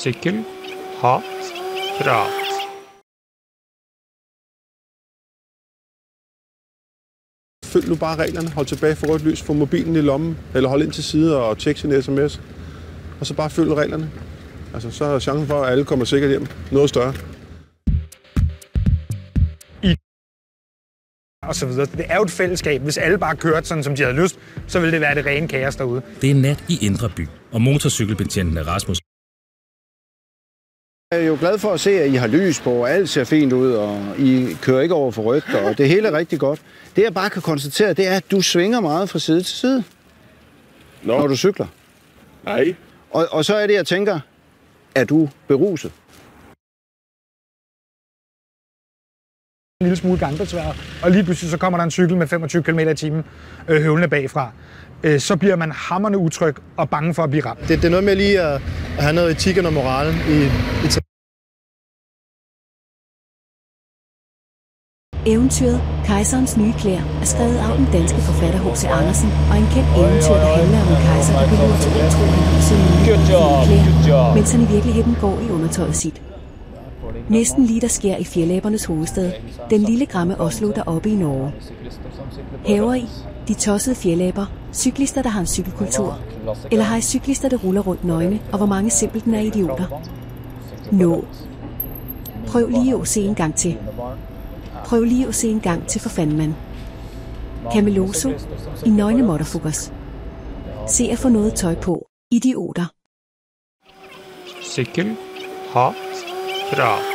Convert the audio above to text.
Cykel, hat, prat. Følg nu bare reglerne. Hold tilbage for rødt lys. Få mobilen i lommen. Eller hold ind til side og tjek sin sms. Og så bare følg reglerne. Altså, så er chancen for, at alle kommer sikkert hjem noget større. Og så videre. Det er jo et fællesskab. Hvis alle bare kørte sådan, som de havde lyst, så ville det være det rene kaos derude. Det er nat i Indre By, og motorcykelbetjenten Rasmus. Jeg er jo glad for at se, at I har lys på, og alt ser fint ud, og I kører ikke over for rødt, og det hele er rigtig godt. Det jeg bare kan konstatere, det er, at du svinger meget fra side til side, når du cykler. Nej. Og så er det, jeg tænker, er du beruset? En lille smule gangbesvær, og lige pludselig så kommer der en cykel med 25 km/t høvlende bagfra. Så bliver man hamrende utryg og bange for at blive ramt. Det er noget med lige at have noget etik og moral i Eventyret Kejserens nye klæder er skrevet af den danske forfatter H.C. Andersen og en kendt eventyr, der handler om en kejser, der behøver til at tro, han har sine nye klæder, mens han i virkeligheden går i undertøjet sit. Næsten lige der sker i fjerlæbernes hovedstad, den lille gramme Oslo deroppe i Norge. Haver I de tossede fjerlæber, cyklister, der har en cykelkultur, eller har I cyklister, der ruller rundt nøgne, og hvor mange simpelthen er idioter? Nå. Prøv lige at se en gang til. Prøv lige at se en gang til for fanden, mand. Cameloso i nøgne motherfuckers. Se at få noget tøj på. Idioter. Cykel, hat, prat.